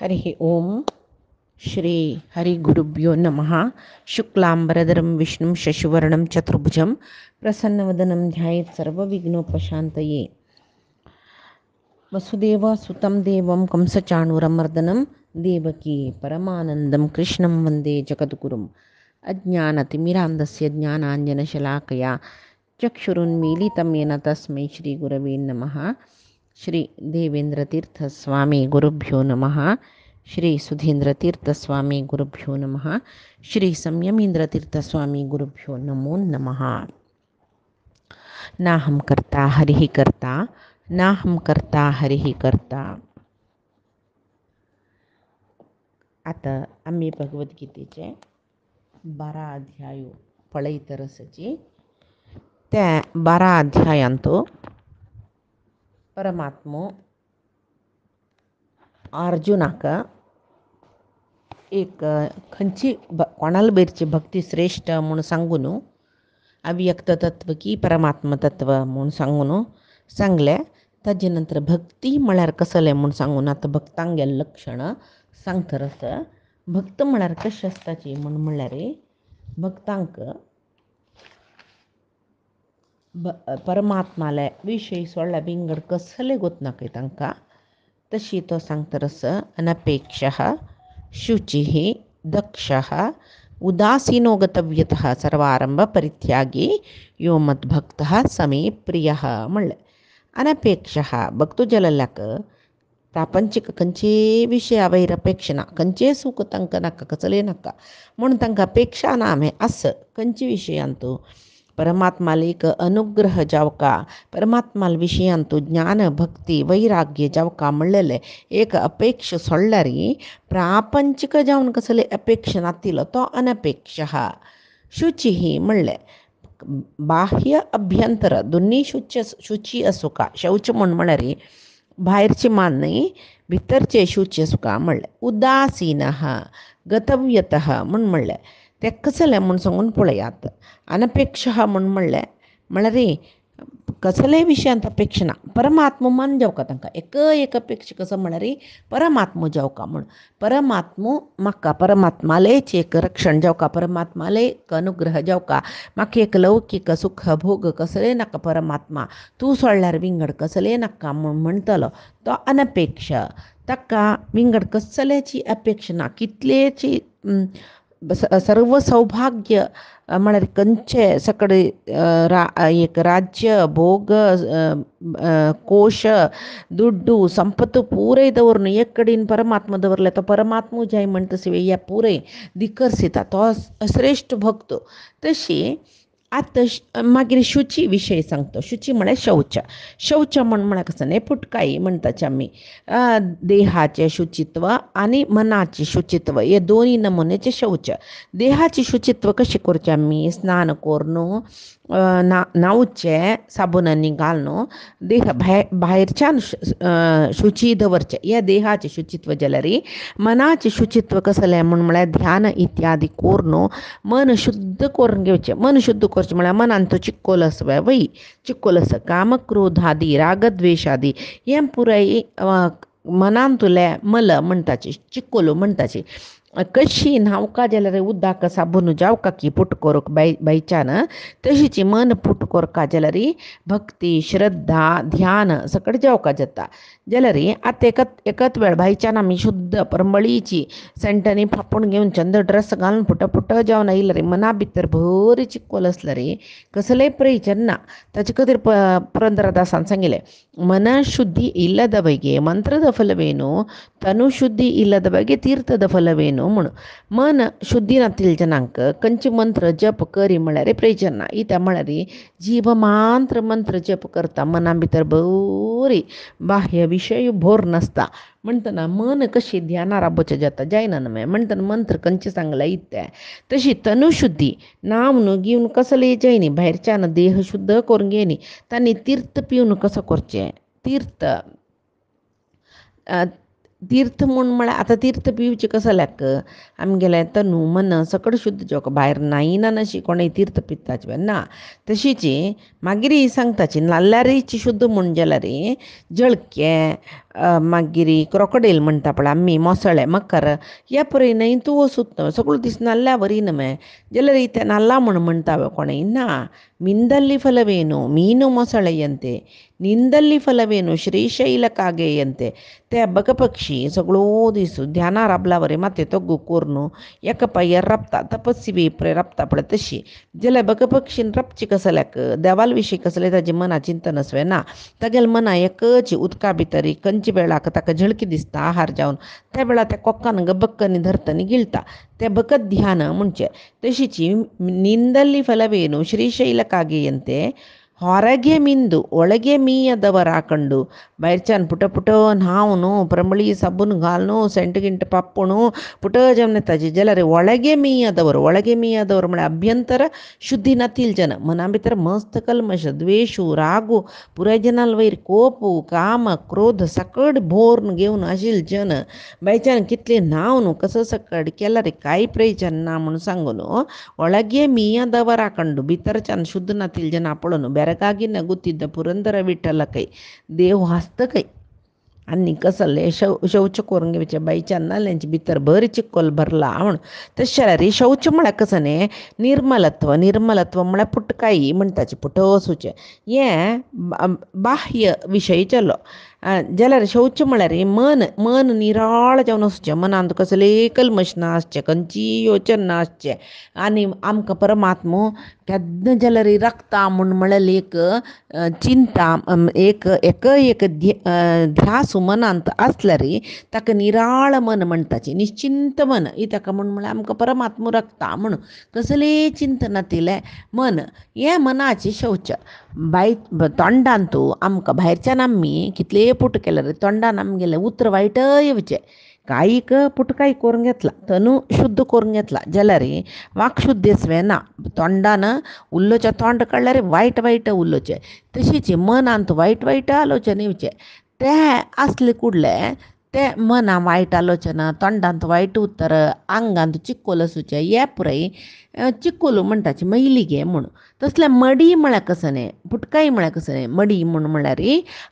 हरिः ओं श्री हरिगुरुभ्यो नमः। शुक्लांबरधरं विष्णुं शशिवर्णं चतुर्भुजं प्रसन्नवदनं ध्यायेत् सर्वविघ्नोपशान्तये। वसुदेवसुतं देवं कंसचाणूरमर्दनं देवकी परमानन्दं कृष्णं वन्दे जगद्गुरुम्। अज्ञानतिमिरान्धस्य ज्ञानाञ्जनशलाकया चक्षुरुन्मीलितं येन तस्मै श्रीगुरवे नमः। श्री देवेंद्रतीर्थस्वामी गुरुभ्यो नमः। श्री सुधींद्रतीर्थस्वामी गुरुभ्यो नमः। श्री संयमींद्रतीर्थस्वामी गुरुभ्यो नमो नमः। नाहं कर्ता हरिः कर्ता, नाहं कर्ता हरिः कर्ता. आता आम्ही भगवद्गीतेचे 12 अध्याय पळयत रसाची. त्या 12 अध्यायांतो परमात्मो अर्जुनाक एक खंयची कोणाला बेरची भक्ती श्रेष्ठ म्हणून सांगून अव्यक्त तत्व की परमात्म तत्व म्हणून सांगून सांगले. ताजे नंतर भक्ती म्हळ्यार कसले म्हणून सांगून आता भक्तांगे लक्षण सांगतरस. भक्त म्हळ्यार कशी असताची म्हणून म्हणल्यार भक्तांक परमात्माले विषयी सोडला बिंगड कसले गोतनाक तांकां तशी तो सांगतरस. अनपेक्षः शुचिः दक्षः उदासीनो गतव्यतः सर्वारंभ परित्यागी यो मद्भक्तः समे प्रियः म्हणले. अनपेक्षः भक्तु जलल्याक प्रापंचिक खंयचे विशय वैर अपेक्षना खंयचे सुख तांकां नाका कसले नाका म्हणून तांकां अपेक्षा नामे आस खंयचे विशयांतू परमात्माला एक अनुग्रह जावका परमात्माल विशयांतू ज्ञान भक्ती वैराग्य जावका म्हणलेले एक अपेक्षा सोडल्यारी प्रापंचिक जावन कसले अपेक्षा नातिलो तो अनपेक्षः. शुची म्हणले बाह्य अभ्यंतर दोन्ही शुची असो का. शौच म्हल्यार भायरचे मान न्ही भितरचे शुची असो का म्हणले. उदासीनः गतव्यतः म्हणले ते कसले म्हूण सांगून पळयात. अनपेक्षः म्हणले म्हळ्यार कसले विशयांत अपेक्षा ना परमात्म मान जावका तांकां एक अपेक्षा कसं म्हळ्यार परमात्म जावका म्हूण. परमात्म म्हाका परमात्मालेच एक रक्षण जावका परमात्माले एक अनुग्रह जावका म्हाका एक लौकीक सुख भोग कसले नाका परमात्मा तूं सोडल्यार विंगड कसले नाका म्हूण म्हणटलो तो अनपेक्ष. ताका विंगड कसल्याची अपेक्षा ना कितलेची सर्व सौभाग्य म्हळ्यार खंयचे सकड एक राज्य भोग कोश दुड्डू संपत्तू पुरय दवरून एक कडेन परमात्मा दवरले तो परमात्मू जाय म्हणटा तसे ह्या पुरय दिकर्सिता तो श्रेष्ठ भक्त. तशी आतां मागीर शुची विशय सांगतो. शुची म्हळ्यार शौच. शौच म्हळ्यार कसं न्ही फुटकाई म्हणटाचे आमी. देहाचे शुचित्व आनी मनाचे शुचित्व हे दोन्ही नमुन्याचे शौच. देहाचे शुचित्व कशें करचें आमी स्नान करून न्हांवचें साबणांनी घालून देह भायरच्यान शुची दवरचें हे देहाचें शुचित्व जाल्यार मनाचें शुचित्व कसलें म्हळ्यार ध्यान इत्यादी करून मन शुद्ध करून घेवचें. मन शुद्ध करचें म्हळ्यार मनान तो चिक्कोलस वय चिक्कोलस काम क्रोधादी रागद्वेषादी हें पुराय मनांतुले मल म्हणटाचे चिक्कोलो म्हणटाचे. कशी न्हांवका जाल्यार उदक साबून जावका की पुट करूंक बायच्यान तशीची मन पुट करका जाल्यार भक्ती श्रद्धा ध्यान सकट जावका जाता. जाल्यार आतां एकच वेळ बायच्यान आमी शुद्ध परमळीची सेंटांनी फापून घेवन चंद ड्रेस घालून पुट जावन आयल्यार मना भितर बरी चिक्कोल आसल्यार कसलेय प्रयोजन ना. ताचे खातीर पुरंदरदासान सांगिल्लें मन शुद्धी इಲ್ಲದ ಬಗೆ ಮಂತ್ರದ ಫಲವೇನು तनु शुद्धी इಲ್ಲದ बगे तीर्थದ ಫಲವೇನು म्हणून. मन शुद्धी नातील जनांक खंयचे मंत्र जप करी म्हळ्यार प्रयोजन ना. इत्या म्हळ्यार जीव मात्र मंत्र जप करता मना भितर बरी बाह्य विशय भोर नासता म्हणटना मन कशी ध्याना राबोवचें जाता जायना न्हय म्हणटना मंत्र खंयचे सांगला इत्या. तशी तनुशुद्धी नांव न्हू घेवन कसलेय जायनी भायरच्यान देह शुद्ध करून घेयनी तांणी तीर्थ पिवन कसो करचें. तीर्थ म्हळ्यार आतां तीर्थ पिवचें कसल्याक आमगेलें तनू मन सकट शुद्ध जावका भायर नायिना अशी कोणें तीर्थ पिताचे ना. तशीच मागीर सांगताची नाल्ल्यारीची शुद्ध म्हूण जाल्यार जळकें मागीर क्रोकोडेल म्हणटा पळय आमी मोसळे मकर ह्या पळय न्हय तूं वसूत सगळो दीस नाल्ल्या वरी न्हय जाल्यार इथे नाल्ला म्हणटा कोणें ना ಮಿಂದಲ್ಲಿ ಫಲವೇನು ಮೀನು ಮೊಸಳೆಯಂತೆ ನಿಂದಲ್ಲಿ ಫಲವೇನು ಶ್ರೀಶೈಲ ಕಾಗೆಯಂತೆ ते बकपक्षी सगळो दीस ध्याना राबला वरे माते तग्गू कोरनू एका पाययार राबता तपस्वी वेपरे राबता पळय तशी जाल्यार बकपक्षीन राबची कसल्याक देवाल विशीं कसलें ताजें मना चिंतन आसवें ना तागेल मना एकच उदका भितर खंयच्या वेळाक ताका झळकी दिसता आहार जावन त्या वेळार त्या कोक्कान गबक्कनी धरतनी गिळटा तें बकत ध्यान म्हणचें तशीची ನಿಂದಲ್ಲಿ ಫಲವೇನು ಶ್ರೀಶೈಲಕ್ಕಾಗೆಯಂತೆ ಹೊರಗೆ ಮಿಂದು ಒಳಗೆ ಮೀಯದವರ ಕಂಡು ಬೈರ್ಚಾನ್ ಪುಟ ಪುಟ ನಾವುನು ಪ್ರಮಳಿ ಸಬ್ಬುನು ಗಾಲ್ನು ಸೆಂಟ್ ಗಿಂಟ್ ಪಪ್ಪುನು ಪುಟ ಜಮನೆ ತಾಜಿ ಜಲರೆ ಒಳಗೆ ಮೀಯದವರು म्हळ्यार अभ्यंतर शुद्धी नातील जन मना भितर मस्त कल्मश द्वेषू रागू पुराय जनाल वयर कोपू काम क्रोध सकड भोर्न घेवन आशिल जन बायच्यान कितले नाव न्हू कसो सकड केला रे कांय प्रयोजन ना म्हणून सांगून ಒಳಗೆ ಮೀಯದವರ ಕಂಡು भितरच्यान शुद्ध नातील जन पळोवन ಬೆರಗಾಗಿ ನಗುತ್ತಿದ್ದ ಪುರಂದರ ವಿಠಲ ಕೈ देव हस्त ಕೈ आनी कसले शौच करून घेवचे बाईच्यान नाल्यांचे भितर बरी चिक्कोल भरला म्हण तशें जाल्यार शौच म्हळ्यार कसं न्ही निर्मलत्व म्हळ्यार पुटकाई म्हणटाचे पुटसूचे हें बाह्य विशय जालो जाल्यार शौच म्हळ्यार मन निराळ जावन आसचें मनांत कसले कल्मश ना आसचें खंयची योचन ना आसचें आनी आमकां परमात्मो केन्ना जाल्यार रक्ता म्हळ्यार एक चिंता एक ध्यास मनांत आसल्यार ताका निराळ मन म्हणटाची निश्चिंत मन ही ताका म्हळ्यार आमकां परमात्मो रक्ता म्हणून कसले चिंत नातिलें मन हें मनाचें शौच तोंडान तूं आमकां भायरच्यान आमी कितले पुट केले रे तोंडान आमगेलें उतर वायट येवचें कायीक पुटकाय करून घेतला तनू शुद्ध करून घेतला जाल्यार वाक शुद्धी आसवें ना तोंडान उल्लोचें तोंड काडल्यार वायट उल्लोचें तशीच मनांत वायट आलोचना येवचें तें आसले कुडले ते मना वायट आलोचना तोंडांत वायट उतर आंगांत चिक्कोल आसूचें हे पुराय चिक्कोल म्हणटाची मैली गे म्हूण तसलें मडी म्हळ्यार कसं न्ही पुटकाय म्हळ्यार कसं न्ही मडी म्हळ्यार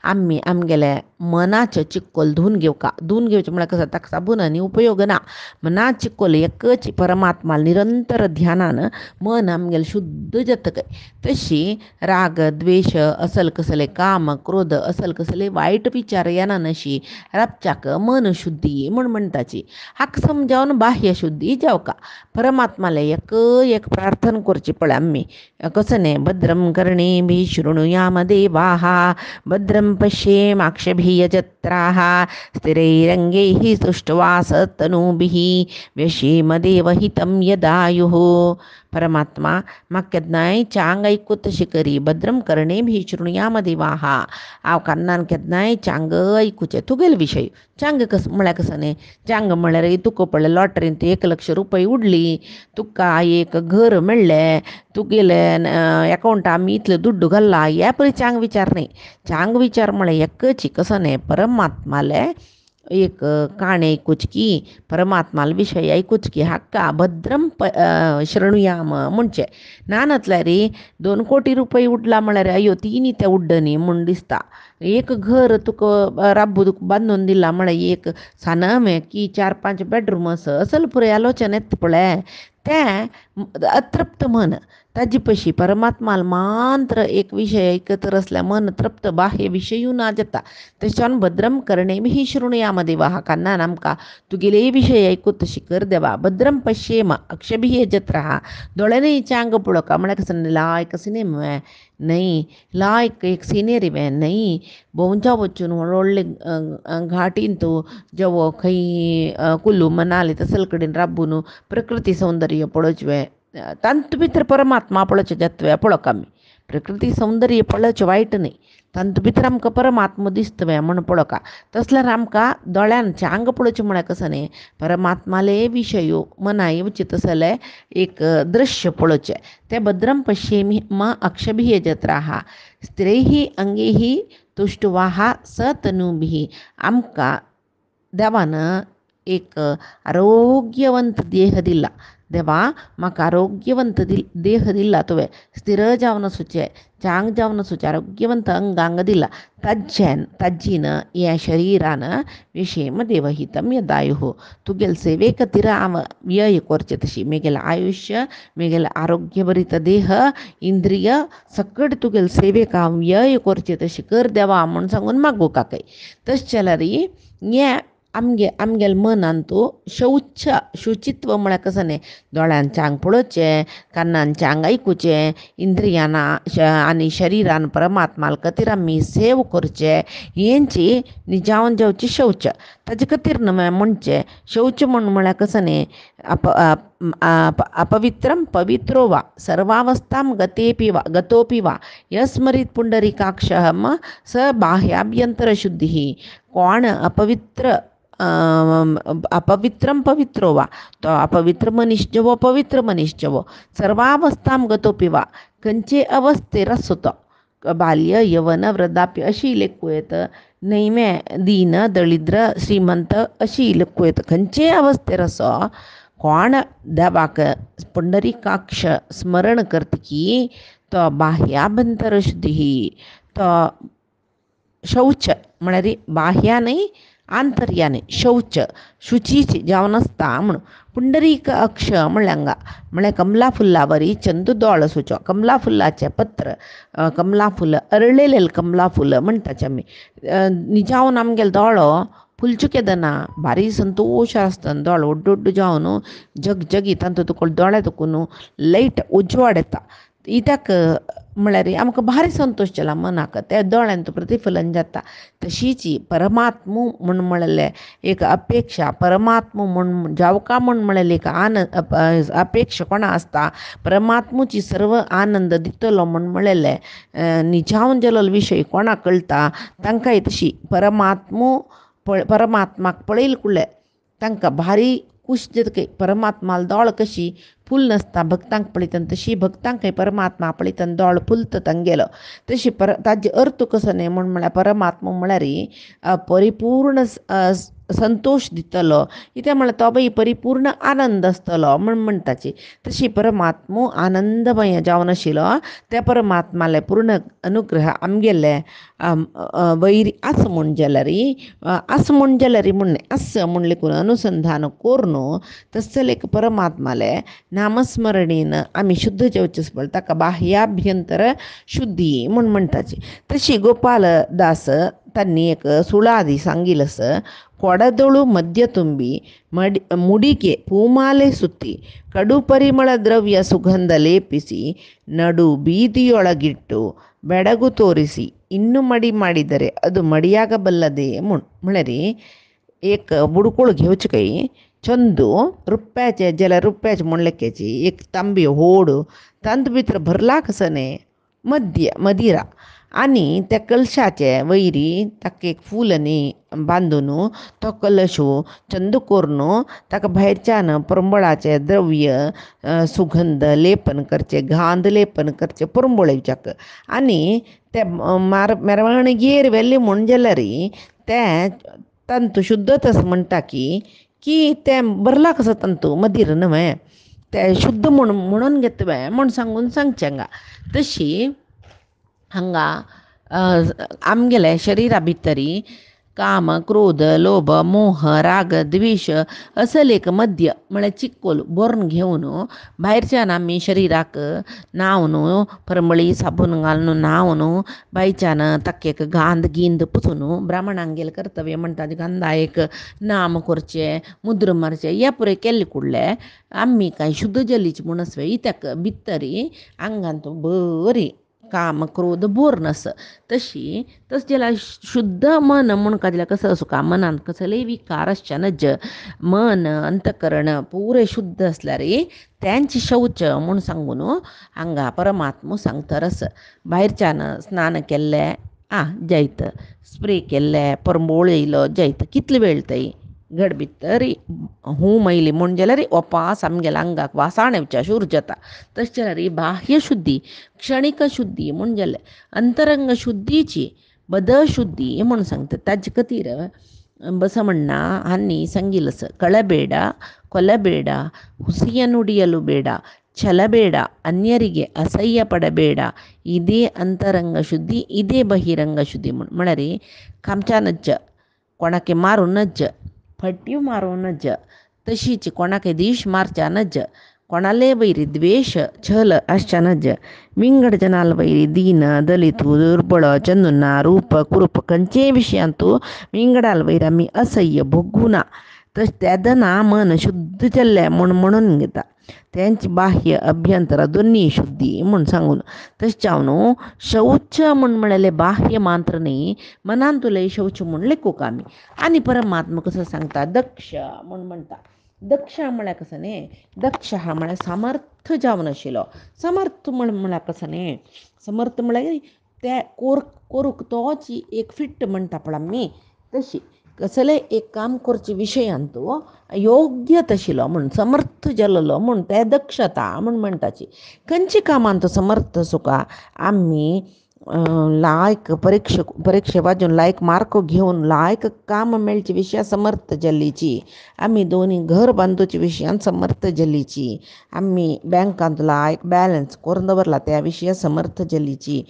आमी आमगेले मनाचें चिक्कोल धुवन घेवचें म्हळ्यार कसं ताका साबून आनी उपयोग ना मना चिक्कोल एकच परमात्मा निरंतर ध्यानान मन आमगेलें शुद्ध जातकय तशी राग द्वेष असल कसले काम क्रोध असल कसले वायट विचार येना नशी राबच्याक मन शुद्धी म्हूण म्हणटाची हाका समजावन बाह्य शुद्धी जावका परमात्माले एक प्रार्थना करची पळय आमी कसं न्ही भद्रं कर्णेभिः शृणुयाम देवाः भद्रं पश्येमाक्षभिः यजत्राः स्थिरैरङ्गैः सुष्ठुवासतनूभिः व्यशेम देवहितं यदायुः परमात्मा म्हाका केन्नाय चांग आयकूत तशी करी भद्रम कर्णेभिः शृणुयाम देवाः हांव कान्नान केन्नाय चांग आयकुचें तुगेले विशय चांग कसो म्हळ्यार कसो न्ही चांग म्हळ्यार तुका पळय लॉटरींत 1 लाख रुपया उडली तुका एक घर मेळ्ळें तुगेले एकावंटा आमी इतलें दुड्डू घाल्ला हे पळय चांग विचार न्ही चांग विचार म्हळ्यार एकच कसो न्ही परमात्माले एक काणी आयकुचकी परमात्माल विशय आयकुचकी हाका भद्रम शृणुयाम म्हणचें ना नातल्यार 2 कोटी रुपया उडला म्हळ्यार अयो 3 ते उड्डनी म्हूण दिसता एक घर तुका राबू तुका बांदून दिला म्हळ्यार एक सानम की 4-5 बेडरूम असल पुराय आलोचन येता पळय तें अतृप्त मन ताजे पशी परमात्माल मात्र एक विशय आयकत आसल्यार मन तृप्त बाह्य विशयूय ना जाता तशें भद्रम कर्णेभिः शृणुयाम देवाः कान्नान आमकां तुगेले विशय आयकूत तशी कर देवा भद्रम पश्येम अक्षभिः यजत्राः दोळ्यांनी चांग पळोवका म्हळ्यार कसं लायक सिनेमा नहीं लायक एक सिनेरी वे नहीं बोंजा वचून व्हडले घाटीन तूं जेवो खंय कुल्लू मनाली तसल कडेन राबून प्रकृती सौंदर्य पळोवचें तांत भितर परमात्मा पळोवचें जत्वे पळोवक आमी प्रकृती सौंदर्य पळोवचें वायट न्ही तांत भितर आमकां परमात्मा दिसतवे म्हण पळोवका तसल्यार आमकां दोळ्यान चांग पळोवचें म्हळ्यार कसं न्ही परमात्माले विशयो मना येवचे तसले एक दृश्य पळोवचें तें भद्रम पश्येमि म अक्षभिः यजत्राः स्थिरैः अंगैः तुष्टुवाः सतनूभिः आमकां देवान एक आरोग्यवंत देह दिला देवा म्हाका आरोग्यवंत देह दिला तुवें, स्थिर जावन सुचे, चांग जावन सुचे, आरोग्यवंत अंगांग दिला, ताज्जीन हे शरीरान विषयम देवहितम यदायुः. तुगेल सेवे खातीर हांव व्यय करचें तशी, म्हगेलें आयुश्य, म्हगेलें आरोग्यभरीत देह, इंद्रिय सकट तुगेल सेवेक हांव व्यय करचें तशी कर देवा म्हूण सांगून मागू काकय. तशें जाल्यार हें आमगेल मनान तूं शुचित्व म्हळ्यार कसं न्ही, दोळ्यांचें आंग पळोवचें, कानांचें आंग आयकुचें, इंद्रियान आनी शरिरान परमात्मा खातीर आमी सेव करचें, हेंची निजावन जेवचें शौच. ताजे खातीर न्हय म्हणचें शौच म्हळ्यार कसं न्ही, अपवित्रम पवित्रो वा सर्वावस्थां गतोपि वा यस्मरीत पुंडरीकाक्षः स बाह्याभ्यंतरशुद्धिः. कोण अपवित्रम पवित्रो वा, तो अपवित्र मनीस जेवो पवित्र मनीस जेवो, सर्वावस्थां गतोपि वा, खंयचे अवस्थेर आसो तो, बाल्य यवन वृद्धाप्य अशी लेखू येत, नैमे दीन दळिद्र श्रीमंत अशी लेखू येत, खंयचे अवस्थेर असो कोण देवाक पुंडरीकाक्ष स्मरण करतकी तो बाह्याभ्यंतर शुद्धी, तो शौच म्हळ्यार बाह्या न्ही आंतर्याने शौच शुचीची जावन आसता म्हणून. पुंडरीक अक्ष म्हणल्यार म्हळ्यार कमला फुल्ला वरी चंदू दोळ सुचो, कमला फुल्लाचें पत्र, कमला फुल अरळेलें कमला फुल म्हणटाचे आमी, निजावन आमगेलो दोळो फुलचो केदना भारी संतोश आसता, दोळो ओड्ड जावन जगजगी तांतूं तुका दोळे दुखून लायट उजवाड येता. कित्याक म्हळ्यार आमकां भारी संतोश जाला मनाक, त्या दोळ्यान प्रतिफलन जाता. तशीच परमात्म म्हूण म्हणलें एक अपेक्षा, परमात्म म्हूण जावका म्हूण म्हणलें एक अपेक्षा कोणा आसता, परमात्मूची सर्व आनंद दितलो म्हूण म्हणलें निजावन गेलो विशय कोणाक कळटा तांकांय तशी परमात्माक पळयल कुळ्ळे तांकां भारी खुश जातकी. परमात्माल दोळ कशी फूल नासता भक्तांक पळयतना, तशी भक्तांकय परमात्मा पळयतना दोळ फुलता तांगेलो. तशी ताजे अर्थ कसो न्ही म्हळ्यार परमात्मा म्हळ्यार परिपूर्ण संतोष दितलो, कित्याक म्हळ्यार तो बाई परिपूर्ण आनंद आसतलो म्हूण म्हणटाची. तशी परमात्मा आनंदमय जावन आशिल्लो, त्या परमात्माले पूर्ण अनुग्रह आमगेले वैरी आस म्हूण जाल्यार म्हण आस म्हूण लेखून अनुसंधान करून तसले परमात्माले नामस्मरणेन आमी शुद्ध जेवचें पडटा, ताका बाह्याभ्यंतर शुद्धी म्हूण म्हणटाची. तशी गोपाल दास तांणी एक सुळादी सांगिलस, ಕೊಡದೊಳು ಮಧ್ಯ ತುಂಬಿ ಮುಡಿಗೆ ಪೂಮಾಲೆ ಸುತ್ತಿ ಕಡು ಪರಿಮಳ ದ್ರವ್ಯ ಸುಗಂಧ ಲೇಪಿಸಿ ನಡು ಬೀದಿಯೊಳಗಿಟ್ಟು ಬೆಡಗು ತೋರಿಸಿ ಇನ್ನು ಮಡಿ ಮಾಡಿದರೆ ಅದು ಮಡಿಯಾಗಬಲ್ಲದೆ म्हळ्यार एक बुडकुळ घेवची काही चंदू रुपयाचे जाल्यार रुपयाचे म्हण लेक्याची एक तांबी व्हड तांत भितर भरला कसने मदिरा आनी त्या कलशाचे वयरी ताका एक फूल न्ही बांदून तो कलश चंदू करून ताका भायरच्यान परंबळाचे द्रव्य सुगंध लेपन करचे, घांद लेपन करचे परंबळेच्याक आनी ते मेरवणगेर व्हेल्ले म्हण जाल्यार ते तंतू शुद्धच म्हणटा की ते भरला कसो तंतू मदीर न्हय ते शुद्ध म्हणून घेतवे म्हण सांगचे हांगा. तशी हांगा आमगेले शरिरा भितरी काम क्रोध लोभ मोह राग द्वेष असले एक मध्य म्हळ्यार चिक्कोल बोर्न घेवन भायरच्यान आमी शरिराक न्हावन परमळी साबून घालून न्हावन बायच्यान ताका गांध गिंद पुसून ब्राह्मणांगेल कर्तव्य म्हणटा गंधा एक नाम करचे मुद्र मारचे हे पुरे केल्ले कुडले आमी कांय शुद्ध जलीची म्हूण आसवे इत्याक भितरी आंगांत बरी काम क्रोध बोरनस. तशी जाल्यार शुद्ध मन म्हूण जाल्यार कसं आसूं मनान कसलेय विकार आसचे नज मन अंतकरण पुरे शुद्ध आसल्यार त्यांची शौच म्हूण सांगून हांगा परमात्मा सांगतरस. भायरच्यान स्नान केल्ले जायत, स्प्रे केल्ले परंबोळ येयलो जायत, कितले वेळ थंय घड भितर मैली म्हूण जाल्यार ओपास आमगेल्या आंगाक वासाण येवच्या शूर जाता. तशें जाल्यार बाह्य शुद्धी क्षणिक शुद्धी म्हूण जाल्यार अंतरंग शुद्धीची बद शुद्धी म्हूण सांगता. ताजे खातीर ಬಸವಣ್ಣ ಅನ್ನಿ ಸಂಗಿಲಸ ಕಳಬೇಡ ಕೊಲಬೇಡ ಹುಸಿಯ ನುಡಿಯಲು ಬೇಡ ಛಲಬೇಡ ಅನ್ಯರಿಗೆ ಅಸಹ್ಯ ಪಡಬೇಡ ಇದೇ ಅಂತರಂಗ ಶುದ್ಧಿ ಇದೇ ಬಹಿರಂಗ ಶುದ್ಧಿ ಮಳರಿ खामच्या नज्ज कोणाके मारू नज्ज फट्यू मारू नज्ज तशीच कोणाके दिश मारच्या नज्ज कोणाले वैरी द्वेष छल अशा नज्ज विंगड जनाल वैरी दीन दलितू दुर्बळ चंदुना रूप कुरूप कंचे विषयांतू विंगडाल वैरा मी असह्य भोगुना तस त्यादना मन शुद्ध चल्ल्या म्हणून घेता त्यांची बाह्य अभ्यंतर दोन्ही शुद्धी म्हणून सांगून तशावनो शौच म्हण म्हणाले बाह्य मात्र नाही मनान तुला शौच म्हणले कोकामी आणि परमात्मा कसं सांगता दक्ष म्हणून म्हणता दक्ष म्हळ्या कसं ने दक्ष हा म्हळ्या सामर्थ्य जावन आशिल्लो समर्थ म्हळ्या कसं ने समर्थ म्हळ्या त्या कोरूक तोची एक फिट्ट म्हणटा पळय आमी तशी कसले एक काम करचे विशयांतू योग्य तशिलो म्हणून समर्थ जल्लो म्हणून ते दक्षता म्हणून म्हणटाची खंयची कामांत समर्थ सुका आम्ही लायक परीक्षे वाजून लायक मार्क घेऊन लायक काम मेळची विशया समर्थ जल्लीची आम्ही दोन्ही घर बांदूच्या विशयान समर्थ जल्लीची आम्ही बँकांत लायक बॅलन्स करून दवरला त्या विशया समर्थ जल्लीची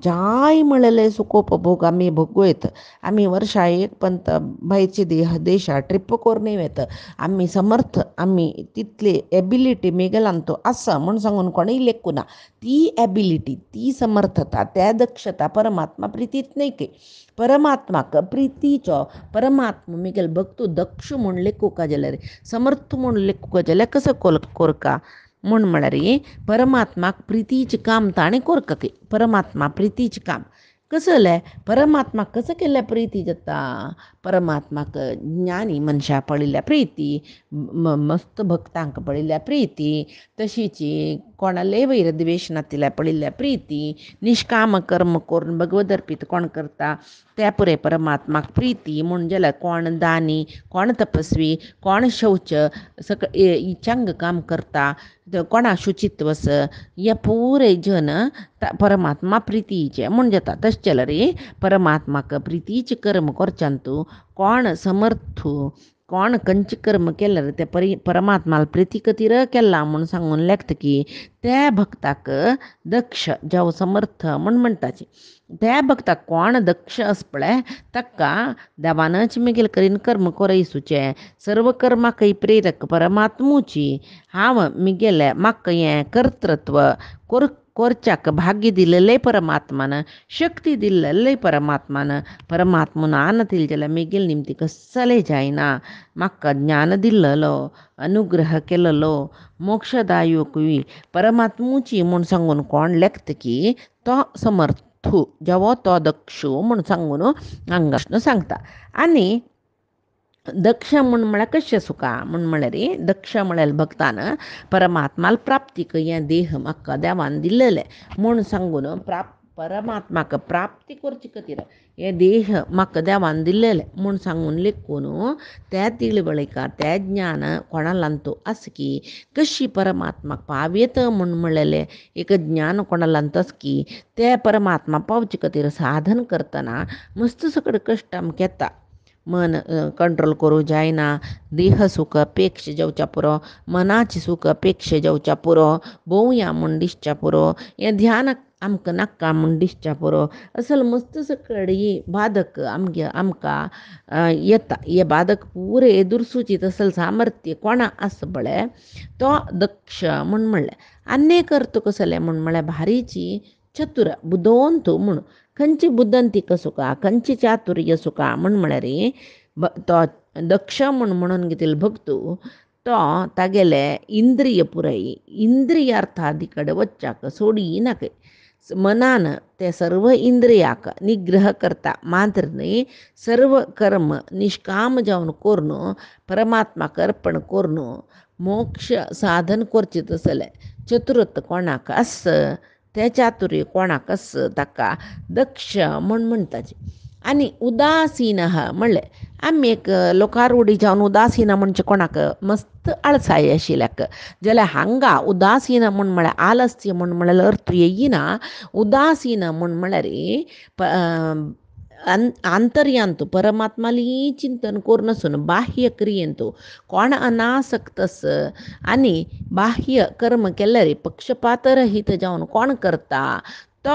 जाय म्हणले सुखोपभोग आम्ही भोगयत आम्ही वर्षा एक पंत भायची देशा ट्रिप करून येत आम्ही समर्थ आम्ही तिथले एबिलिटी मेगलांतो असं म्हणून सांगून कोणीही लेखू ना ती एबिलिटी ती समर्थता त्या दक्षता परमात्मा प्रीतीत नाही के परमात्माक प्रीतीचो परमात्मा मिगेल बघतो दक्ष म्हण लेखू का जाल्यार समर्थ म्हण लेखू का जाल्यार कसं कोरका म्हण म्हळ्यार परमात्माक प्रितीचें काम ताणें कोरका की परमात्मा प्रितीचें काम कसं जालें परमात्माक कसं केल्यार प्रिती जाता परमात्माक ज्ञानी मनशां पळयल्या प्रिती मस्त भक्तांक पळयल्या प्रिती तशीच कोणाले वैर द्वेश नातिल्या पळयल्या प्रिती निष्काम कर्म करून भगवद अर्पीत कोण करता त्या पुरे परमात्माक प्रिती म्हूण जाल्यार कोण दानी कोण तपस्वी कोण शौच चंग काम करता कोणा शुचित्वस हे पुरे जन परमात्मा प्रितीचे म्हूण जाता तशें जाल्यार परमात्माक प्रितीचे कर्म करच्यांतू कोण समर्थू कोण खंयचे कर्म केल्यार ते परमात्माला प्रिती खातीर केला म्हूण सांगून लेखता की त्या भक्ताक दक्ष जावं समर्थ म्हूण म्हणटाची त्या भक्ताक कोण दक्ष आस पळय ताका देवानच मिगेल करीन कर्म कोरयसुचे सर्व कर्माकय प्रेरक परमात्मूची हांव मिगेले म्हाका हें कर्तृत्व कोरच्याक भाग्य दिलेले परमात्मान शक्ती दिलेले परमात्मान आणतील जाल्यार मेगेल निमती कसले जायना म्हाका ज्ञान दिल्लो अनुग्रह केल्लो मोक्षदायकूय परमात्मूची म्हूण सांगून कोण लेखता की तो समर्थू जावो तो दक्षू म्हूण सांगून हांगा सांगता आनी दक्ष म्हूण म्हळ्यार कशें सुका म्हूण म्हळ्यार दक्ष म्हळ्यार भक्तान परमात्माला प्राप्तीक हें देह म्हाका देवान दिल्लेले म्हूण सांगून परमात्माक प्राप्ती करचे खातीर हे देह म्हाका देवान दिल्लेले म्हूण सांगून लेखून त्या तिळवळीकार त्या ज्ञान कोणालांतू आस की कशी परमात्माक पावयत म्हूण म्हणलेले एक ज्ञान कोणालांत आस की ते परमात्मा पावचे खातीर साधन करतना मस्त सकड कश्ट आमकां येता मन कंट्रोल करूं जायना देह सुख अपेक्षा जावच्या पुरो मनाची सुख अपेक्षा जावच्या पुरो भोवया म्हूण दिसच्या पुरो हें ध्यान आमकां नाका म्हूण दिसच्या पुरो असल मस्त सकड ही बाधक आमकां येता हे बाधक पुरे दुरसूचित असल सामर्थ्य कोणा आस पळय तो दक्ष म्हूण म्हणलें आनी करता कसलें म्हूण म्हळ्यार भारीची चतुर बुदोवंत म्हूण खंयची बुद्दंतीक सुका खंयची चातुर्य सुका म्हूण म्हळ्यार तो दक्ष म्हणून घेतिल्लो भक्तू तो तागेले इंद्रिय पुराय इंद्रियार्थादी कडेन वच्चाक सोडिनाक मनान ते सर्व इंद्रियाक निग्रह करता मात्र न्ही सर्व कर्म निष्काम जावन करून परमात्माक अर्पण करून मोक्ष साधन करचें तसलें चतुरत कोणाक आस ते चातुर्य कोणाक आस ताका दक्ष म्हूण म्हणटाचे आनी उदासीन म्हणलें आमी एक लोकारूढी जावन उदासीन म्हणजे कोणाक मस्त आळसाय आशिल्ल्याक जाल्यार हांगा उदासीन म्हूण म्हळ्यार आलस्य म्हूण म्हळ्यार अर्थ येयना उदासीन म्हूण म्हळ्यार आंतर्यांतू परमात्माली चिंतन करून नसून बाह्य क्रियेंतू कोण अनासक्तस आणि बाह्य कर्म केल्यारे पक्षपातरहित जावन कोण करता तो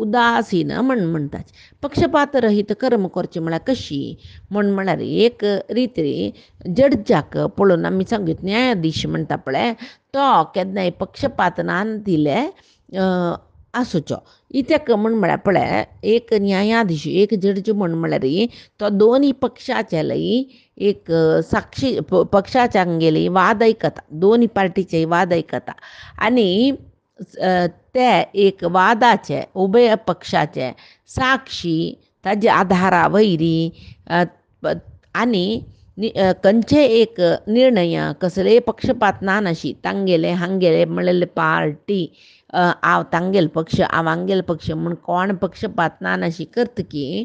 उदासीन म्हणटात. पक्षपातरहित कर्म करचे म्हळ्यार कशी म्हळ्यार एक रिती जडजाक पळोवन आमी सांगीत न्यायाधीश म्हणटा पळय तो केन्नाय पक्षपातनान दिले आसूचो. इत्याक म्हळ्यार पळय एक न्यायाधीश एक जड्ज म्हळ्यार तो दोनूय पक्षाचे लई एक साक्षी पक्षाच्यांगेली वाद आयकता, दोनूय पार्टीचे वाद आयकता आनी ते एक वादाचे उभय पक्षाचे साक्षी ताजे आधारा वयरी आनी खंयचे एक निर्णय कसलेय पक्षपात ना नाशी तांगेले हांगेले म्हणलेले पार्टी तांगेल पक्ष हांगेल पक्ष म्हूण कोण पक्षपात ना नाशी करतकी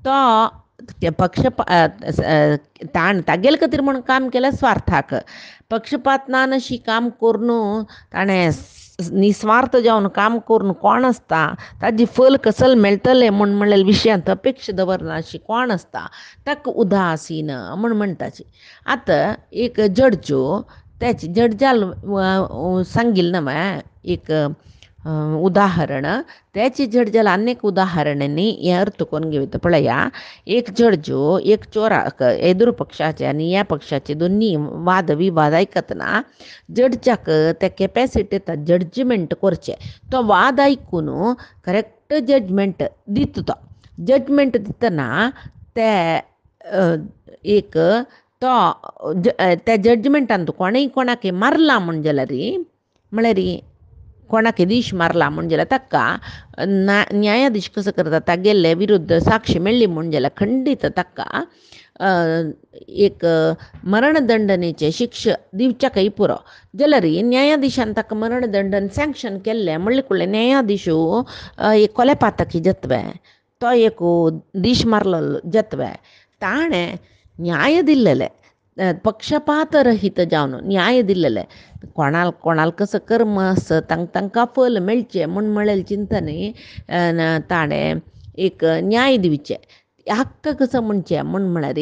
तो तागेले खातीर म्हूण काम केलें स्वार्थाक पक्षपात ना नाशी काम करून ताणें निस्वार्थ जावन काम करून कोण आसता ताजी फल कसल मेळटलें म्हणलेल्या विशयांत अपेक्षा दवरना अशी कोण आसता ताका उदासीन म्हणटाची. आतां एक जड्जो त्याची जड्जाल सांगिल्लें न्हय एक उदाहरण त्याची जड्जाल अनेक उदाहरणांनी हे अर्थ करून घेवता पळया. एक जड्जो एक चोराक एदूर पक्षाचे आनी ह्या पक्षाचे दोनी वाद विवाद आयकतना जड्जाक ते कॅपेसिटी येता जड्जमेंट करचे. तो वाद आयकून करेक्ट जजमेंट दिता. तो जजमेंट दितना ते एक तो त्या जजमेंटान कोणेय कोणाक मारला म्हळ्यार कोणाक दिश मारला जाल्यार ताका न्यायाधीश कसो करता तागेले विरुद्ध साक्ष मेळ्ळी जाल्यार खंडीत ताका एक मरणदंडनेचे शिक्षा दिवच्याकय पुरो जाल्यार न्यायाधीशान ताका मरणदंडन सँक्शन केल्लें म्हणले न्यायाधीशू एक कोलेपातकी जत्वे तो एक दिश मारलो जत्वे ताणें न्याय दिल्लेले पक्षपातरहित जावन न्याय दिल्लेले कोणाल कसं कर्म तांकां फल मेळचें म्हणलेले चिंतने ताणें एक न्याय दिवचे हक्क कसो म्हणचे म्हळ्यार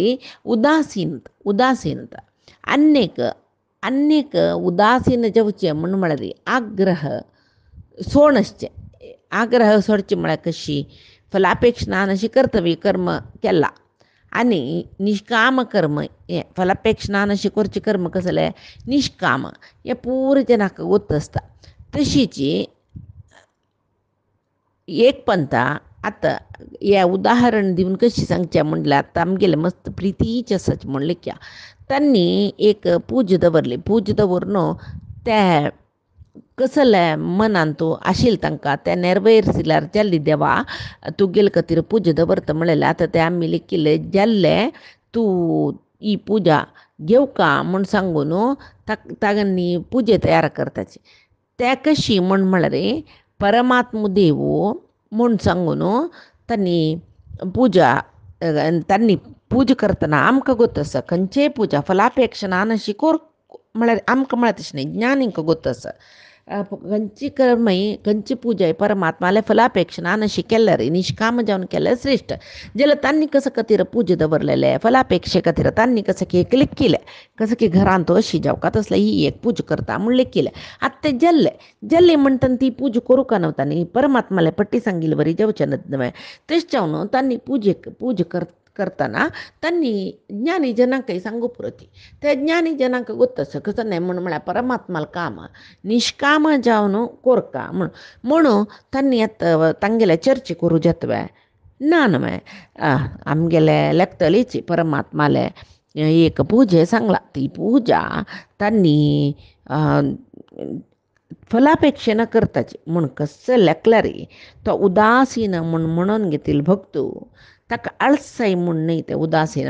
उदासीनता आनीक उदासीन जावचें म्हळ्यार आग्रह सोडचे. आग्रह सोडचे म्हळ्यार कशी फलापेक्षा ना अशी कर्तव्य कर्म केला आनी निष्काम कर्म हे फलापेक्षा ना अशी करचे कर्म कसले निष्काम हे पुरो जनाक गोत आसता. तशीच एक पंथा आतां हे उदाहरण दिवन कशी सांगचें म्हणल्यार आतां आमगेले मस्त प्रितीचे आसात म्हणले क्या तांणी एक पूज दवरून ते कसले मनान तूं आशिल्लें तांकां तें नेरवेरसिल्यार जाल्ली देवा तुगेले खातीर पूज दवरता म्हणलेलें. आतां तें आमी लेखिल्लें जाल्लें तूं ही पुजा घेवका म्हूण सांगून तांणी पुजे तयार करताची. ते कशी म्हळ्यार परमात्म देव म्हूण सांगून तांणी पूज करतना आमकां गोत आसा खंयचेय पुजा फलापेक्षा ना अशी कोर म्हळ्यार आमकां म्हळ्यार तशें न्ही ज्ञानीक गोत आसा. खंयची कर्मय खंयची पुजा परमात्माले फलापेक्षा ना अशी केल्यार निष्काम जावन केल्यार श्रेश्ठ. जाल्यार तांणी कशे खातीर पूज दवरलेले फलापेक्षे खातीर तांणी कशें की एक लेखिल्लें कसं की घरांत अशी जावका तसलें ही एक पूज करता म्हूण लेखिल्लें. आतां तें जाल्लें म्हणटना ती पूज करूं का नवता न्ही परमात्माले पट्टी सांगिल्ले वरी जावचें न्हय. तशें जावन तांणी पूज करतना तांणी ज्ञानी जनांकय सांगू पुरोती. ते ज्ञानी जनांक गोत आसा कसं न्हय म्हळ्यार परमात्माल काम निष्काम जावन कोरका म्हणून तांणी आतां तांगेले चर्चा करूं जत्वे ना न्हय. आमगेले लेखतलीची परमात्माले एक पुजे सांगला ती पुजा तांणी फलापेक्षेन करताची म्हूण कसं लेखल्यार तो उदासीन म्हणून घेतिल्लो भक्तू ताका आळसाय म्हूण न्हय. तें उदासीन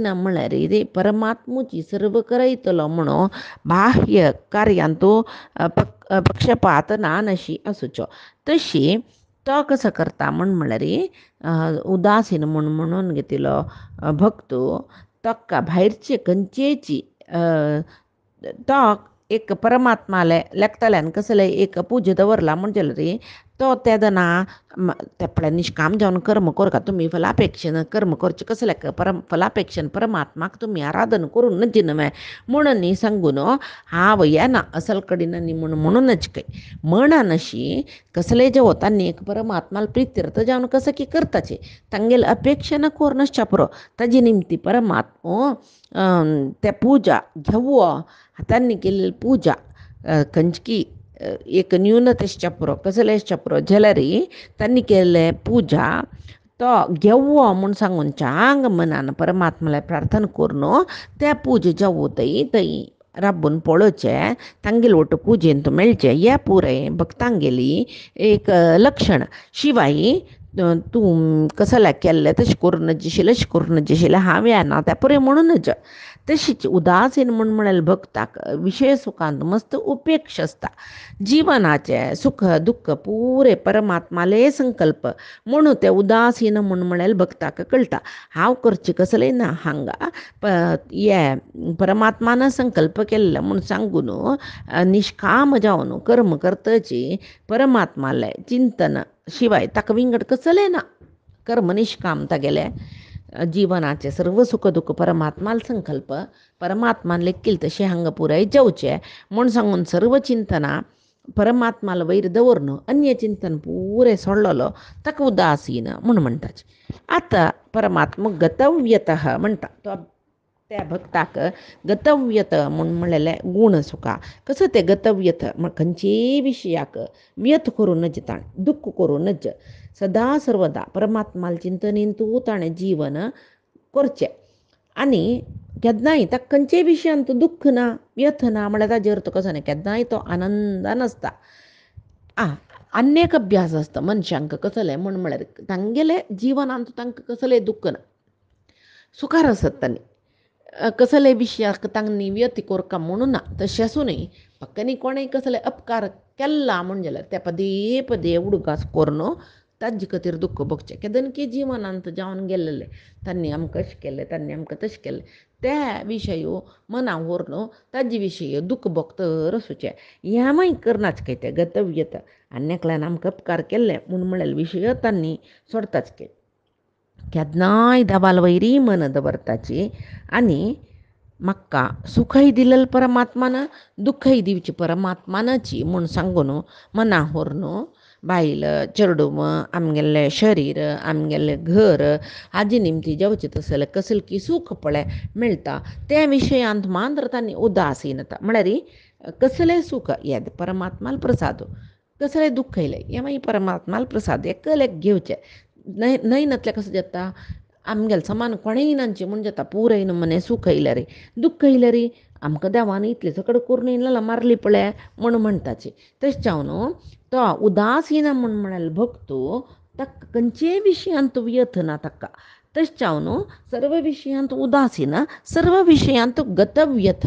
म्हळ्यार रे परमात्मुची सर्व करयतलो म्हणून बाह्य कार्यांत पक्षपात ना नशी आसूचो. तशी तो कसो करता म्हळ्यार उदासीन म्हणून घेतिल्लो भक्तू ताका भायरची खंयचेची तो एक परमात्माले लेखतल्यान कसले एक पूज दवरला जाल्यार तो तेदना तेपळे निष्काम जावन कर्म करता तुमी फलापेक्षेन कर्म करचे कसले फलापेक्षेन परमात्माक तुमी आराधन करून नच नव्हे म्हणून न्ही सांगून हांव येना असल कडीन न्ही म्हणूनच काही म्हणनशी कसले जे होतानी एक परमात्माला प्रीत्यर्थ जावन कसं की करताचे तांगेल अपेक्षेन कोरनच पुरो ताजी निमती परमात्मो त्या पूजा घेवो त्यांनी केलेली पूजा कंचकी एक न्यूनतेच्या पुरो कसलेच्या पुरो झेलरी त्यांनी केले पूजा तो घेवो म्हूण सांगून चांग मनान परमात्माला प्रार्थना करून त्या पूजे जेवो थंय राबून पळोवचे तांगेले वट पुजेन तूं मेळचें हें पुरें भक्तांगेली एक लक्षण शिवाय तूं कसले केल्लें तशें करून अशें हांव येना तें पुरें म्हणूनच तशीच उदासीन म्हळ्यार भक्ताक विशय सुखांत मस्त उपेक्ष आसता जिवनाचे सुख दुःख पुरे परमात्माले संकल्प म्हणून ते उदासीन म्हळ्यार भक्ताक कळटा हांव करचें कसलें ना हांगा हे परमात्मान संकल्प केल्लो म्हूण सांगून निष्काम जावन कर्म करतची परमात्माले चिंतन शिवाय ताका विंगड कसलें ना कर्म निष्काम तागेले जिवनाचे सर्व सुख दुःख परमात्माल संकल्प परमात्मान लेखील तशें हांगा पुराय जेवचें म्हूण सांगून सर्व चिंतना परमात्माला वयर दवरन अन्य चिंतन पुरें सोडलेलो ताका उदासीन म्हूण म्हणटाचे आतां परमात्मा गतव्यतः म्हणटा तो त्या भक्ताक गतव्यत म्हणलेले गूण सुखा कसं ते गतव्यत खंयचेय विशयाक व्यथ करूनच ताण दुःख करूनच सदा सर्वदा परमात्माल चिंतनीन तूं ताणें जीवन करचें आनी केन्नाय ताका खंयचेय विशयांत दुःख ना व्यथ ना म्हळ्यार ताजे अर्थ कसो न्ही केन्नाय तो आनंदान आसता अनेक अभ्यास आसता मनशांक कसले म्हळ्यार तांगेले जिवनांत तांकां कसलें दुःख ना सुखार आसत तांणी कसले विशयाक तांणी व्यथ करता म्हणून ना तशें आसूनय फकनी कोणें कसले अपकार केला म्हणजे ते पदे पदे उडगास करून ताजे खातीर दुःख भोगचें केदन की जिवनांत जावन गेल्लेले तांणी आमकां अशें केलें तांणी आमकां तशें केलें त्या विशयो मना व्हरून ताजे विशय दुःख भोगतर आसूचें ह्या मागीर करनाच काय तें गतव्यत आनी एकल्यान आमकां उपकार केल्ले म्हळ्यार विशय तांणी सोडताच के केन्नाय देवाल वयरी मन दवरताची आनी म्हाका सुखय दिलें परमात्मान दुःखय दिवची परमात्मानाची म्हूण सांगून मना व्हरून बायल चेडूम आमगेलें शरीर आमगेलें घर हाजे निमती जेवचें तसलें कसलें की सूख पळय मेळटा त्या विशयांत मात्र तांणी उदासीनता म्हळ्यार कसलें सूख हें परमात्माल प्रसाद कसलें दुःख येयलें हें मागीर परमात्माल प्रसाद एकलें घेवचें न्हय नतलें कशें जाता आमगेलें समान कोणेय नांचें म्हूण जाता पुरय मने सूख येयलें रे दुःख येयलें रे आमकां देवान इतलें सकड करून येयलें मारली पळय म्हूण म्हणटाची तशें जावन तो उदासीन म्हळ्यार भक्तो ताका खंयचेय विशयांत व्यथ ना ताका तशें जावन सर्व विशयांत उदासीन सर्व विशयांत गतव्यथ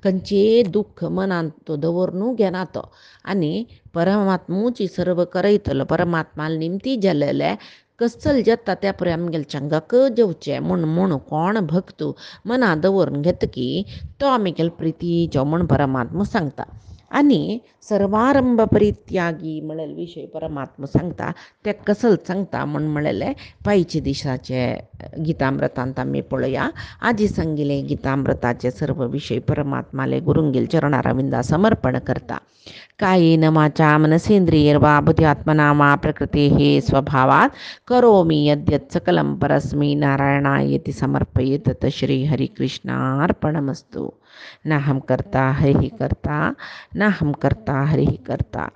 खंयचेय दुःख मनांत तो दवरून घेना तो आनी परमात्मूची सर्व करयतलो परमात्माल निमती जालेले कसल जाता त्या पळय आमगेले चंगाक जेवचें म्हूण कोण भक्तो मना दवरून घेतकी तो आमगेले प्रितीचो म्हूण परमात्मा सांगता आनी सर्वारंभ परित्यागी म्हळ्यार विशय परमात्मा सांगता ते कसल सांगता म्हणलें पायचे दिसाचे गितामृतांत आमी पळोवया आजी सांगिल्ले गितामृताचे सर्व विशय परमात्माले गुरुंगेल चरणारविंदा समर्पण करता कायेन वाचा मनसेंद्रियैर्वा बुद्ध्यात्मना वा प्रकृतेः स्वभावात् करोमि यद्यत् सकलं परस्मै नारायणायेति समर्पयेत् तत् श्री हरिकृष्णार्पणमस्तु। न हम करता हरिः करता, न हम करता हरिः करता।